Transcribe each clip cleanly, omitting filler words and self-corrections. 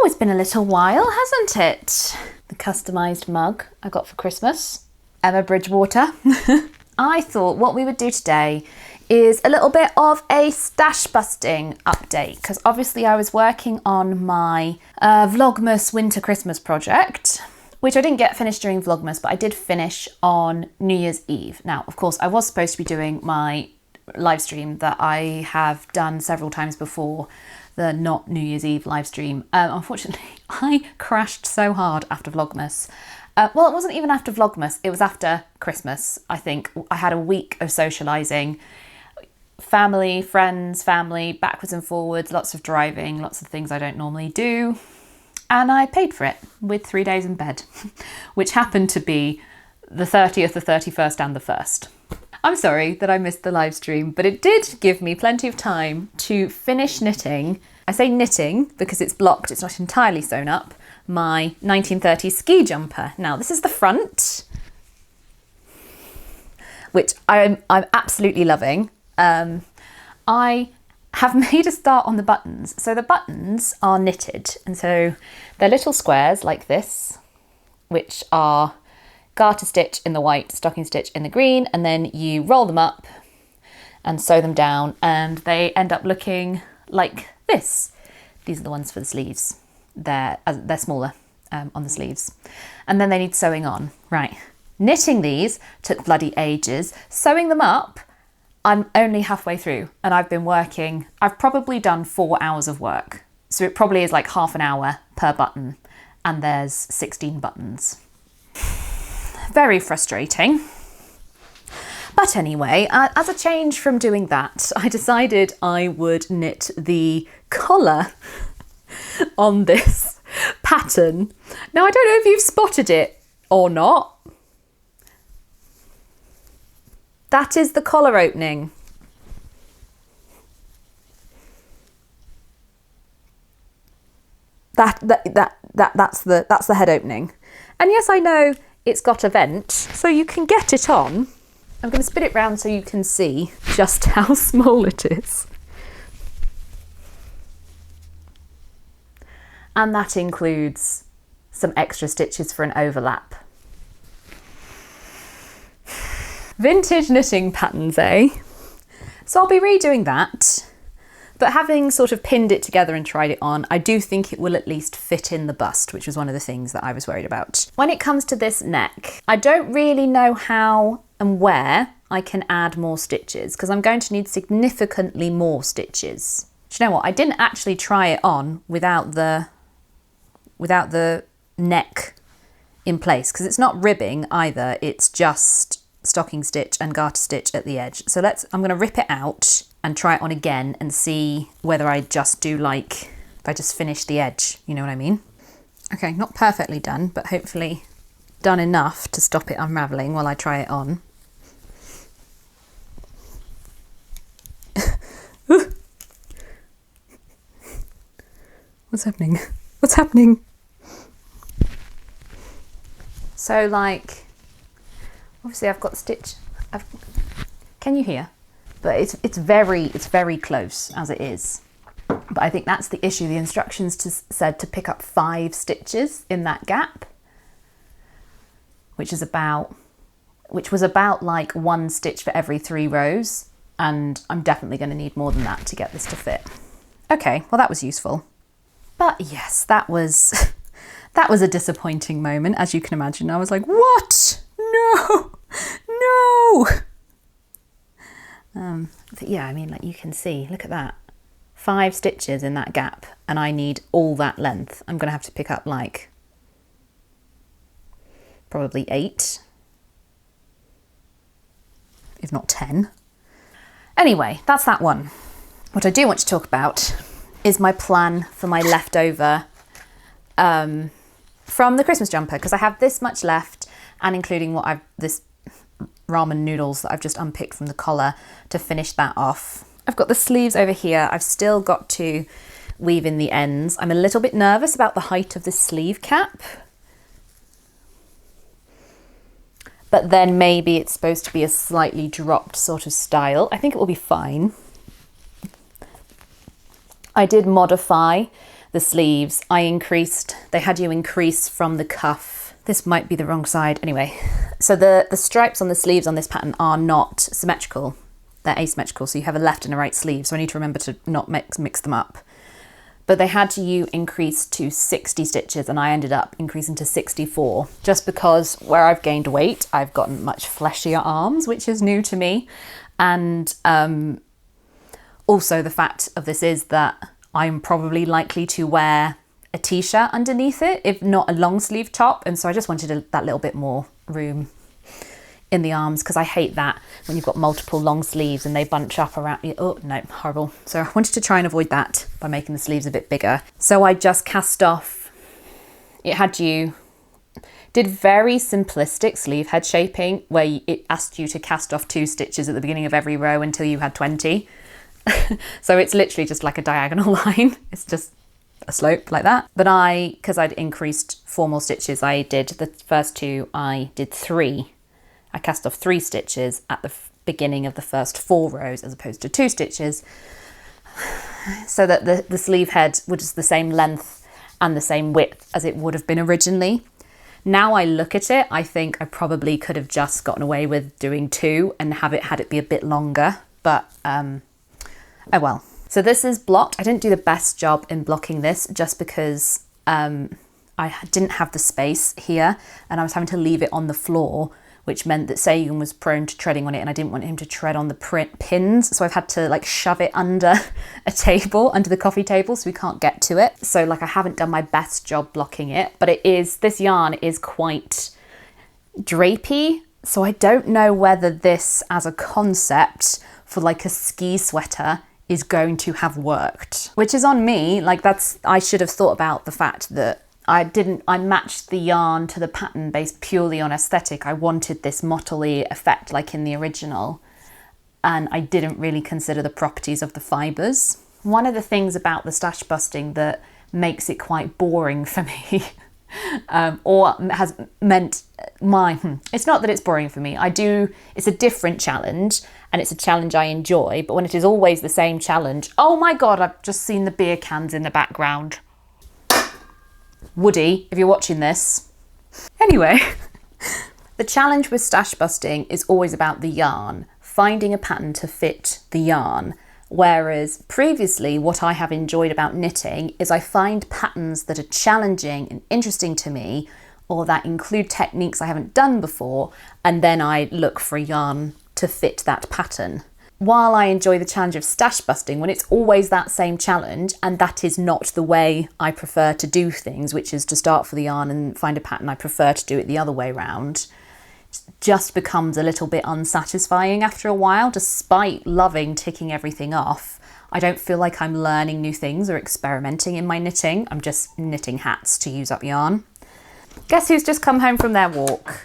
it's been a little while, hasn't it? The customised mug I got for Christmas. Emma Bridgewater. I thought what we would do today is a little bit of a Stashbusting update, because obviously I was working on my Vlogmas Winter Christmas project, which I didn't get finished during Vlogmas, but I did finish on New Year's Eve. Now, of course, I was supposed to be doing my live stream that I have done several times before, the not New Year's Eve live stream. Unfortunately, I crashed so hard after Vlogmas. Well, it wasn't even after Vlogmas, it was after Christmas, I think. I had a week of socialising. Family, friends, family, backwards and forwards, lots of driving, lots of things I don't normally do. And I paid for it with 3 days in bed, which happened to be the 30th, the 31st and the 1st. I'm sorry that I missed the live stream, but it did give me plenty of time to finish knitting. I say knitting because it's blocked, it's not entirely sewn up, my 1930s ski jumper. Now, this is the front, which I'm absolutely loving. I have made a start on the buttons. So the buttons are knitted, and so they're little squares like this, which are garter stitch in the white, stocking stitch in the green, and then you roll them up and sew them down, and they end up looking like this. These are the ones for the sleeves. They're smaller on the sleeves, and then they need sewing on. Right, knitting these took bloody ages. Sewing them up, I'm only halfway through, and I've been working. I've probably done 4 hours of work, so it probably is like half an hour per button, and there's 16 buttons. Very frustrating. But anyway, as a change from doing that, I decided I would knit the collar on this pattern. Now, I don't know if you've spotted it or not. That is the collar opening. That's the head opening. And yes, I know it's got a vent, so you can get it on. I'm going to spin it round so you can see just how small it is. And that includes some extra stitches for an overlap. Vintage knitting patterns, eh? So I'll be redoing that, but having sort of pinned it together and tried it on, I do think it will at least fit in the bust, which was one of the things that I was worried about. When it comes to this neck, I don't really know how and where I can add more stitches, because I'm going to need significantly more stitches. Do you know what? I didn't actually try it on without the neck in place, because it's not ribbing either, it's just stocking stitch and garter stitch at the edge. So I'm going to rip it out and try it on again and see whether I just do like, if I just finish the edge, you know what I mean? Okay, not perfectly done, but hopefully done enough to stop it unraveling while I try it on. What's happening? What's happening? So like, obviously I've got stitch, can you hear? But it's very close as it is. But I think that's the issue. The instructions said to pick up 5 stitches in that gap, which was about like 1 stitch for every 3 rows. And I'm definitely going to need more than that to get this to fit. Okay, well that was useful. But yes, that was a disappointing moment, as you can imagine. I was like, what? No, no. But yeah, I mean, like you can see, look at that. 5 stitches in that gap, and I need all that length. I'm going to have to pick up like probably 8, if not 10. Anyway, that's that one. What I do want to talk about is my plan for my leftover from the Christmas jumper, because I have this much left, and including this ramen noodles that I've just unpicked from the collar to finish that off. I've got the sleeves over here. I've still got to weave in the ends. I'm a little bit nervous about the height of the sleeve cap, but then maybe it's supposed to be a slightly dropped sort of style. I think it will be fine. I did modify the the sleeves, they had you increase from the cuff. This might be the wrong side. Anyway, so the stripes on the sleeves on this pattern are not symmetrical. They're asymmetrical, so you have a left and a right sleeve. So I need to remember to not mix them up. But they had you increase to 60 stitches and I ended up increasing to 64 just because where I've gained weight, I've gotten much fleshier arms, which is new to me. And also the fact of this is that I'm probably likely to wear a t-shirt underneath it, if not a long sleeve top. And so I just wanted that little bit more room in the arms because I hate that when you've got multiple long sleeves and they bunch up around you. Oh no, horrible. So I wanted to try and avoid that by making the sleeves a bit bigger. So I just cast off, did very simplistic sleeve head shaping where it asked you to cast off 2 stitches at the beginning of every row until you had 20. So it's literally just like a diagonal line. It's just a slope like that. But because I'd increased 4 more stitches, I did the first 2, I did 3. I cast off 3 stitches at the beginning of the first 4 rows as opposed to 2 stitches so that the sleeve head was the same length and the same width as it would have been originally. Now I look at it, I think I probably could have just gotten away with doing 2 and had it be a bit longer, but oh well. So this is blocked. I didn't do the best job in blocking this just because I didn't have the space here and I was having to leave it on the floor, which meant that Sagan was prone to treading on it and I didn't want him to tread on the pins. So I've had to like shove it under a table, under the coffee table, so we can't get to it. So like I haven't done my best job blocking it, but this yarn is quite drapey. So I don't know whether this as a concept for like a ski sweater is going to have worked, which is on me. Like I should have thought about the fact that I matched the yarn to the pattern based purely on aesthetic. I wanted this mottly effect like in the original, and I didn't really consider the properties of the fibres. One of the things about the stash busting that makes it quite boring for me, or has meant it's not that it's boring for me. It's a different challenge and it's a challenge I enjoy, but when it is always the same challenge, oh my God, I've just seen the beer cans in the background. Woody, if you're watching this. Anyway, the challenge with stash busting is always about the yarn, finding a pattern to fit the yarn. Whereas previously, what I have enjoyed about knitting is I find patterns that are challenging and interesting to me, or that include techniques I haven't done before, and then I look for a yarn to fit that pattern. While I enjoy the challenge of stash busting, when it's always that same challenge, and that is not the way I prefer to do things, which is to start for the yarn and find a pattern, I prefer to do it the other way round, it just becomes a little bit unsatisfying after a while. Despite loving ticking everything off, I don't feel like I'm learning new things or experimenting in my knitting. I'm just knitting hats to use up yarn. Guess who's just come home from their walk?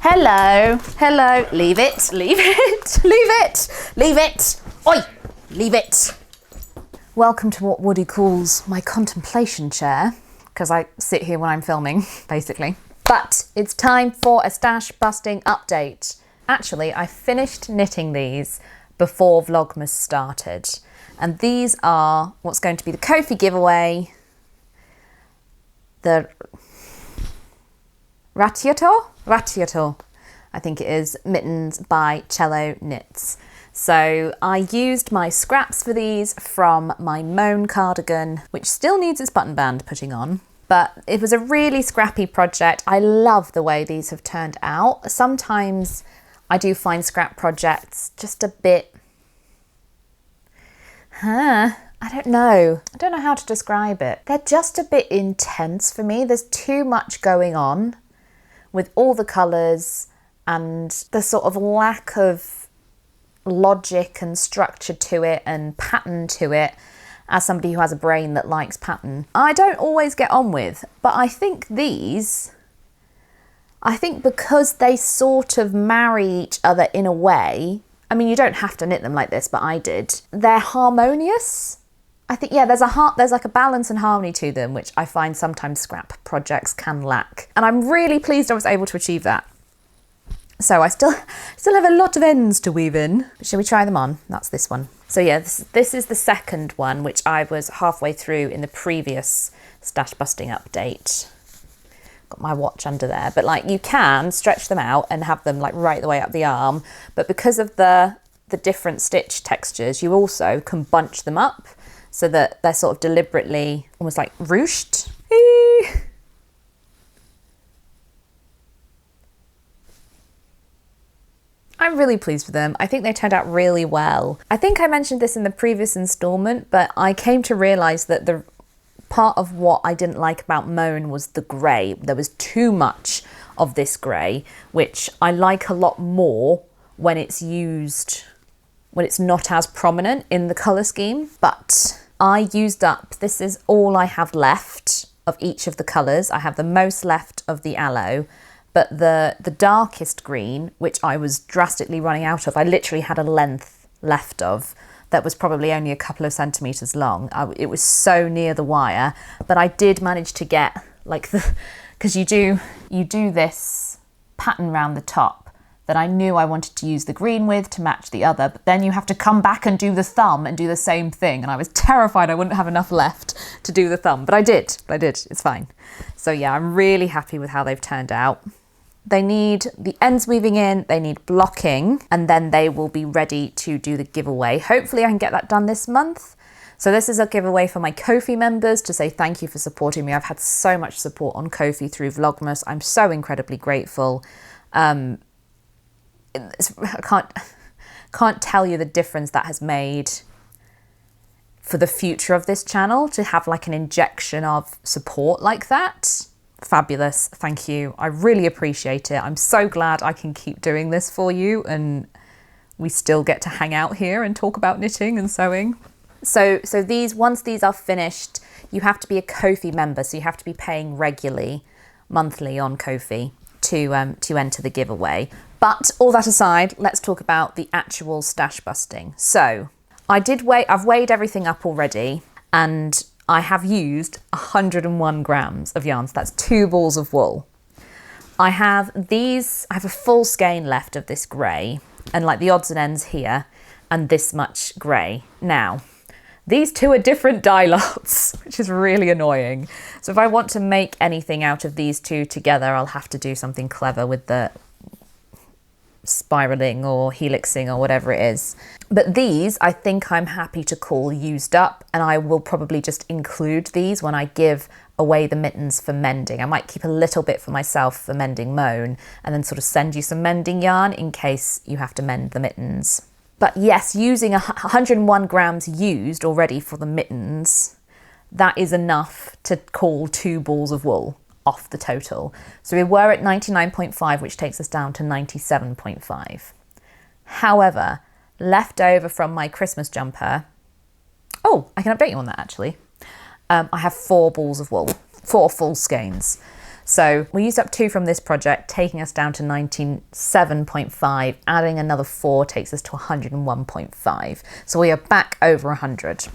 Hello, hello, leave it, leave it, leave it, leave it, oi, leave it. Welcome to what Woody calls my contemplation chair, because I sit here when I'm filming, basically. But it's time for a stash busting update. Actually, I finished knitting these before Vlogmas started. And these are what's going to be the Ko-fi giveaway, the Ratioto, I think it is, mittens by Cello Knits. So I used my scraps for these from my Moan cardigan, which still needs its button band putting on. But it was a really scrappy project. I love the way these have turned out. Sometimes I do find scrap projects just a bit, I don't know how to describe it. They're just a bit intense for me. There's too much going on with all the colours and the sort of lack of logic and structure to it and pattern to it. As somebody who has a brain that likes pattern, I don't always get on with. But I think because they sort of marry each other in a way, I mean, you don't have to knit them like this, but I did. They're harmonious. I think, yeah, there's like a balance and harmony to them, which I find sometimes scrap projects can lack. And I'm really pleased I was able to achieve that. So I still have a lot of ends to weave in. Shall we try them on? That's this one. So yeah, this is the second one, which I was halfway through in the previous stash busting update. Got my watch under there, but like you can stretch them out and have them like right the way up the arm. But because of the different stitch textures, you also can bunch them up so that they're sort of deliberately almost like ruched. I'm really pleased with them. I think they turned out really well. I think I mentioned this in the previous installment, but I came to realise that the part of what I didn't like about Moan was the grey. There was too much of this grey, which I like a lot more when it's used, when it's not as prominent in the colour scheme. But I used up, this is all I have left of each of the colours. I have the most left of the aloe, but the darkest green, which I was drastically running out of, I literally had a length left of that was probably only a couple of centimetres long. It was so near the wire, but I did manage to get like because you do this pattern round the top that I knew I wanted to use the green with to match the other, but then you have to come back and do the thumb and do the same thing, and I was terrified I wouldn't have enough left to do the thumb, but I did, it's fine. So yeah, I'm really happy with how they've turned out. They need the ends weaving in, they need blocking, and then they will be ready to do the giveaway. Hopefully I can get that done this month. So this is a giveaway for my Ko-fi members to say thank you for supporting me. I've had so much support on Ko-fi through Vlogmas. I'm so incredibly grateful. I can't tell you the difference that has made for the future of this channel to have like an injection of support like that. Fabulous, thank you. I really appreciate it. I'm so glad I can keep doing this for you and we still get to hang out here and talk about knitting and sewing. So once these are finished, you have to be a Ko-fi member, so you have to be paying regularly, monthly on Ko-fi to enter the giveaway. But all that aside, let's talk about the actual stash busting. So I've weighed everything up already, and I have used 101 grams of yarn, so that's 2 balls of wool. I have a full skein left of this grey, and like the odds and ends here, and this much grey. Now, these two are different dye lots, which is really annoying. So if I want to make anything out of these two together, I'll have to do something clever with the spiraling or helixing or whatever it is. But these I think I'm happy to call used up, and I will probably just include these when I give away the mittens for mending. I might keep a little bit for myself for mending Moan and then sort of send you some mending yarn in case you have to mend the mittens. But yes, using 101 grams used already for the mittens, that is enough to call 2 balls of wool off the total. So we were at 99.5, which takes us down to 97.5. However, left over from my Christmas jumper, oh, I can update you on that actually. I have 4 balls of wool, 4 full skeins. So we used up 2 from this project, taking us down to 97.5, adding another 4 takes us to 101.5. So we are back over 100.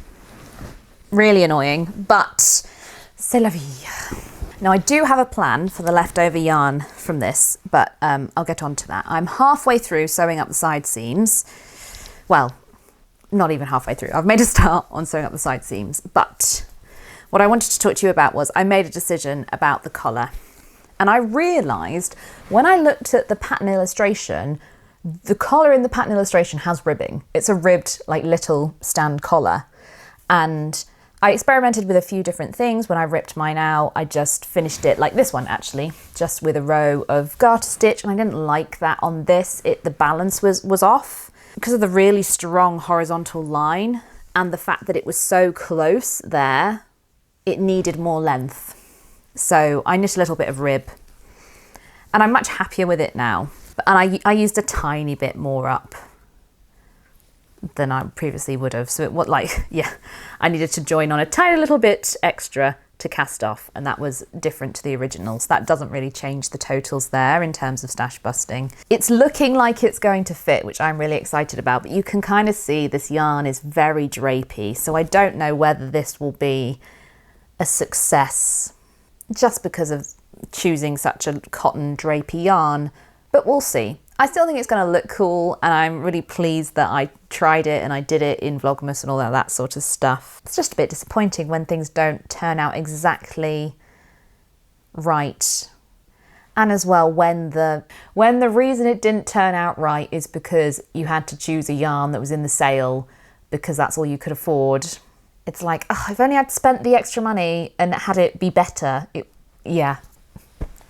Really annoying, but c'est la vie. Now I do have a plan for the leftover yarn from this, but I'll get on to that. I'm halfway through sewing up the side seams. Well, not even halfway through. I've made a start on sewing up the side seams, but what I wanted to talk to you about was I made a decision about the collar. And I realised when I looked at the pattern illustration, the collar in the pattern illustration has ribbing. It's a ribbed, like little stand collar. And I experimented with a few different things. When I ripped mine out, I just finished it like this one actually, just with a row of garter stitch, and I didn't like that on this. The balance was off because of the really strong horizontal line and the fact that it was so close there, it needed more length. So I knit a little bit of rib and I'm much happier with it now. And I used a tiny bit more up than I previously would have. So I needed to join on a tiny little bit extra to cast off, and that was different to the originals. That doesn't really change the totals there in terms of stash busting. It's looking like it's going to fit, which I'm really excited about, but you can kind of see this yarn is very drapey, so I don't know whether this will be a success just because of choosing such a cotton drapey yarn, but we'll see. I still think it's going to look cool, and I'm really pleased that I tried it and I did it in Vlogmas and all that sort of stuff. It's just a bit disappointing when things don't turn out exactly right. And as well, when the reason it didn't turn out right is because you had to choose a yarn that was in the sale because that's all you could afford. It's like, oh, if only I'd spent the extra money and had it be better. Yeah.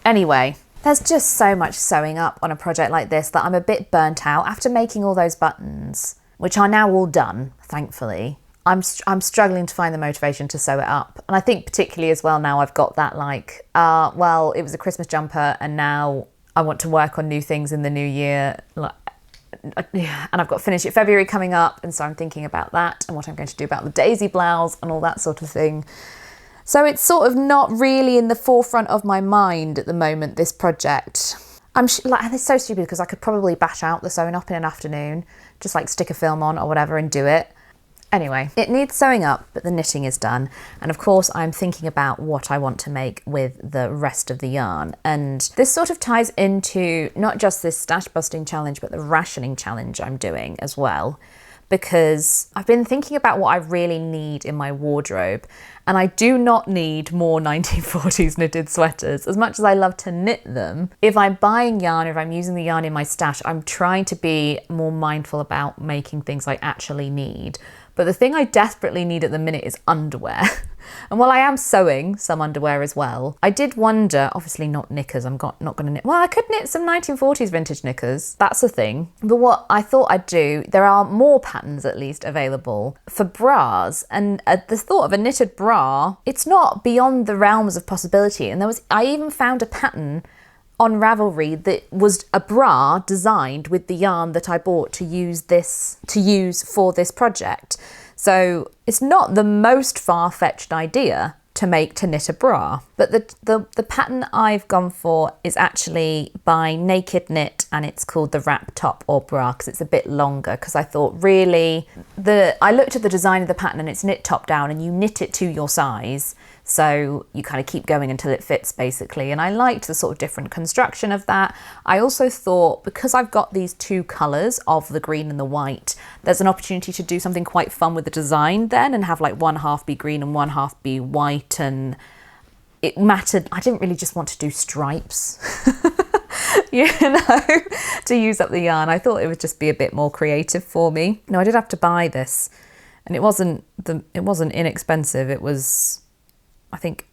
Anyway, there's just so much sewing up on a project like this that I'm a bit burnt out after making all those buttons, which are now all done, thankfully. I'm struggling to find the motivation to sew it up. And I think particularly as well now I've got that like, well, it was a Christmas jumper and now I want to work on new things in the new year. And I've got Finish It February coming up, and so I'm thinking about that and what I'm going to do about the daisy blouse and all that sort of thing. So it's sort of not really in the forefront of my mind at the moment, this project. And it's so stupid because I could probably bash out the sewing up in an afternoon, just like stick a film on or whatever and do it. Anyway, it needs sewing up, but the knitting is done. And of course, I'm thinking about what I want to make with the rest of the yarn. And this sort of ties into not just this stash busting challenge, but the rationing challenge I'm doing as well. Because I've been thinking about what I really need in my wardrobe. And I do not need more 1940s knitted sweaters. As much as I love to knit them, if I'm buying yarn, if I'm using the yarn in my stash, I'm trying to be more mindful about making things I actually need. But the thing I desperately need at the minute is underwear. And while I am sewing some underwear as well, I did wonder, obviously not knickers, I'm not going to knit. Well, I could knit some 1940s vintage knickers. That's a thing. But what I thought I'd do, there are more patterns at least available for bras. And the thought of a knitted bra, it's not beyond the realms of possibility. And I even found a pattern on Ravelry that was a bra designed with the yarn that I bought to use for this project. So it's not the most far-fetched idea to knit a bra. But the pattern I've gone for is actually by Naked Knit, and it's called the wrap top or bra because it's a bit longer, because I thought really, I looked at the design of the pattern and it's knit top down and you knit it to your size. So you kind of keep going until it fits basically. And I liked the sort of different construction of that. I also thought, because I've got these two colours of the green and the white, there's an opportunity to do something quite fun with the design then and have like one half be green and one half be white. And it mattered. I didn't really just want to do stripes, you know, to use up the yarn. I thought it would just be a bit more creative for me. No, I did have to buy this, and it wasn't inexpensive. It was, I think,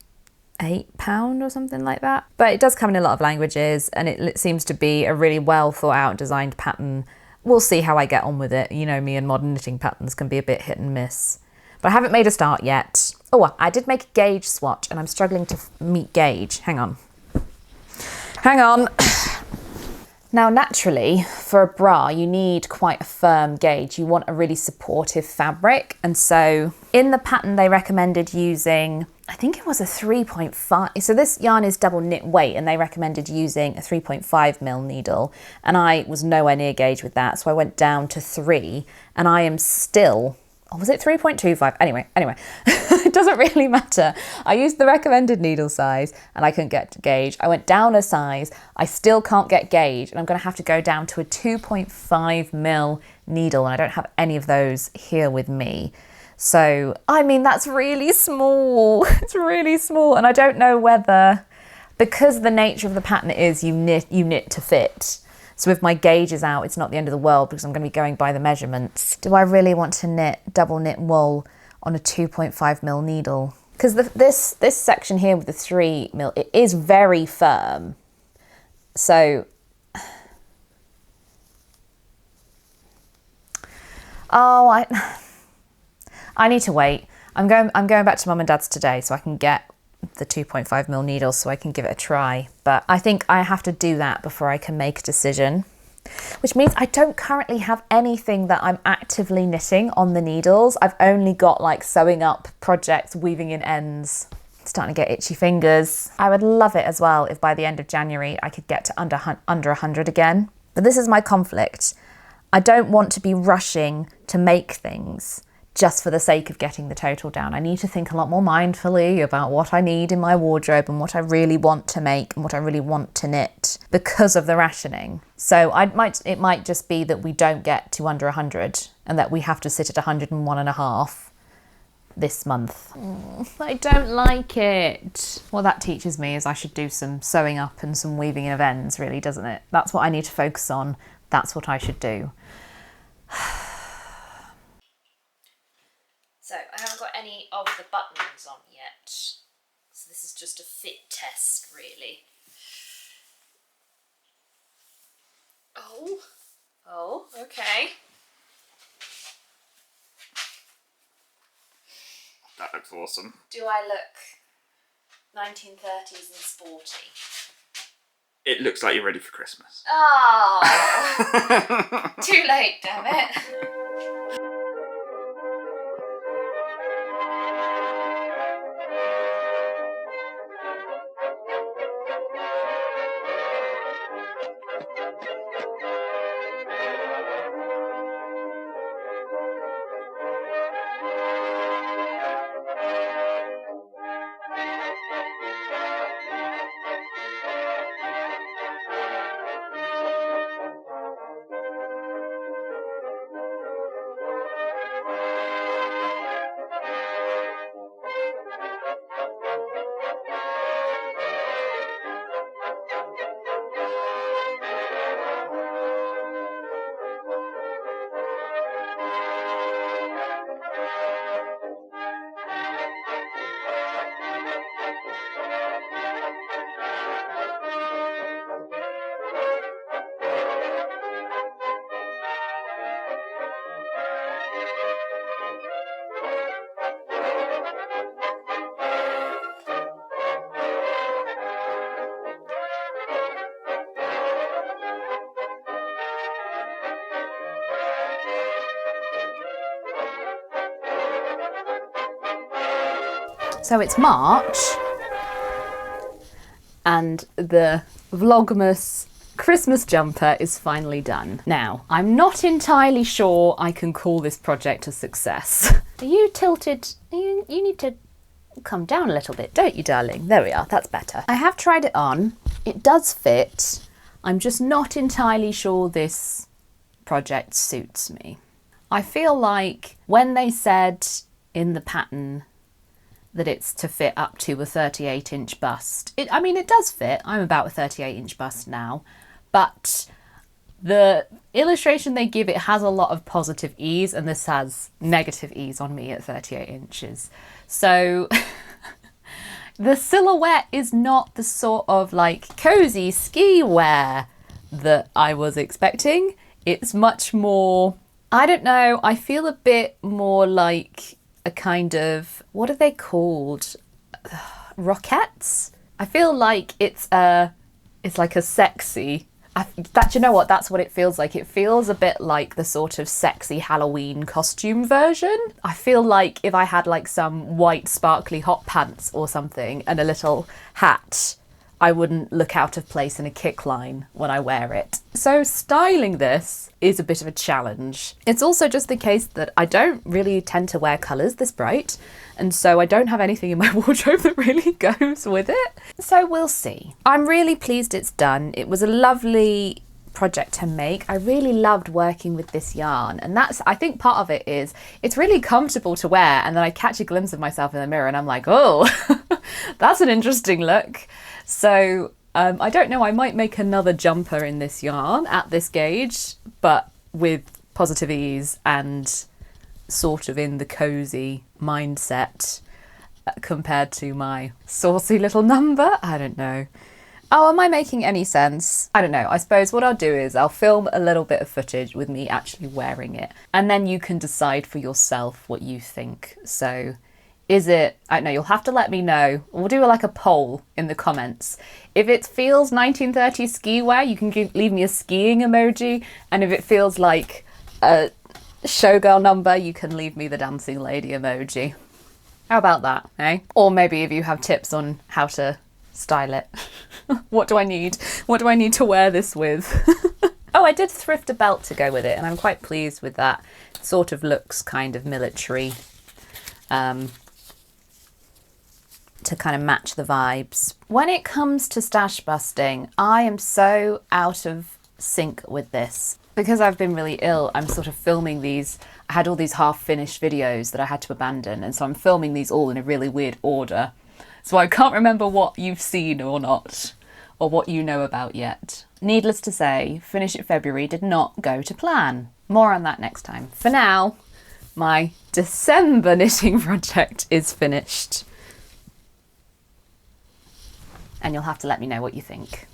£8 or something like that. But it does come in a lot of languages, and it seems to be a really well thought out designed pattern. We'll see how I get on with it. You know me, and modern knitting patterns can be a bit hit and miss. But I haven't made a start yet. Oh, I did make a gauge swatch and I'm struggling to meet gauge. Hang on. Now, naturally, for a bra, you need quite a firm gauge. You want a really supportive fabric. And so in the pattern, they recommended using, I think it was a 3.5. So this yarn is double knit weight, and they recommended using a 3.5mm needle. And I was nowhere near gauge with that. So I went down to 3, and I am still, or was it 3.25? Anyway, it doesn't really matter. I used the recommended needle size and I couldn't get gauge. I went down a size, I still can't get gauge, and I'm gonna have to go down to a 2.5mm needle, and I don't have any of those here with me. So, I mean, that's really small. It's really small, and I don't know whether, because the nature of the pattern is you knit to fit. So if my gauge is out, it's not the end of the world because I'm going to be going by the measurements. Do I really want to double knit wool on a 2.5mm needle? Because this section here with the 3mm, it is very firm. So, I need to wait. I'm going back to Mum and Dad's today so I can get the 2.5mm needle so I can give it a try. But I think I have to do that before I can make a decision, which means I don't currently have anything that I'm actively knitting on the needles. I've only got like sewing up projects, weaving in ends. Starting to get itchy fingers. I would love it as well if by the end of January I could get to under 100 again. But this is my conflict. I don't want to be rushing to make things just for the sake of getting the total down. I need to think a lot more mindfully about what I need in my wardrobe and what I really want to make and what I really want to knit. because of the rationing. So it might just be that we don't get to under 100 and that we have to sit at 101.5 this month. I don't like it. What that teaches me is I should do some sewing up and some weaving of ends, really, doesn't it? That's what I need to focus on. That's what I should do. So I haven't got any of the buttons on yet. So this is just a fit test, really. Oh, okay. That looks awesome. Do I look 1930s and sporty? It looks like you're ready for Christmas. Oh, too late, damn it. So it's March and the Vlogmas Christmas jumper is finally done. Now, I'm not entirely sure I can call this project a success. Are you tilted? You need to come down a little bit, don't you, darling? There we are, that's better. I have tried it on. It does fit. I'm just not entirely sure this project suits me. I feel like when they said in the pattern that it's to fit up to a 38-inch bust. I mean, it does fit. I'm about a 38-inch bust now, but the illustration they give it has a lot of positive ease, and this has negative ease on me at 38 inches. So the silhouette is not the sort of like cozy ski wear that I was expecting. It's much more, I don't know, I feel a bit more like a kind of, what are they called? Roquettes? I feel like it's like a sexy, you know what, that's what it feels like. It feels a bit like the sort of sexy Halloween costume version. I feel like if I had like some white sparkly hot pants or something and a little hat, I wouldn't look out of place in a kick line when I wear it. So styling this is a bit of a challenge. It's also just the case that I don't really tend to wear colours this bright, and so I don't have anything in my wardrobe that really goes with it. So we'll see. I'm really pleased it's done. It was a lovely project to make. I really loved working with this yarn, and that's, I think part of it is it's really comfortable to wear, and then I catch a glimpse of myself in the mirror and I'm like, oh, that's an interesting look. So I don't know, I might make another jumper in this yarn at this gauge, but with positive ease and sort of in the cozy mindset compared to my saucy little number. I don't know. Oh, am I making any sense? I don't know. I suppose what I'll do is I'll film a little bit of footage with me actually wearing it, and then you can decide for yourself what you think. So is it, I don't know, you'll have to let me know. We'll do like a poll in the comments. If it feels 1930s ski wear, you can leave me a skiing emoji. And if it feels like a showgirl number, you can leave me the dancing lady emoji. How about that, eh? Or maybe if you have tips on how to style it. What do I need? What do I need to wear this with? Oh, I did thrift a belt to go with it, and I'm quite pleased with that. It sort of looks kind of military. to kind of match the vibes. When it comes to stash busting, I am so out of sync with this. Because I've been really ill, I'm sort of filming these. I had all these half-finished videos that I had to abandon, and so I'm filming these all in a really weird order. So I can't remember what you've seen or not, or what you know about yet. Needless to say, Finish It February did not go to plan. More on that next time. For now, my December knitting project is finished. And you'll have to let me know what you think.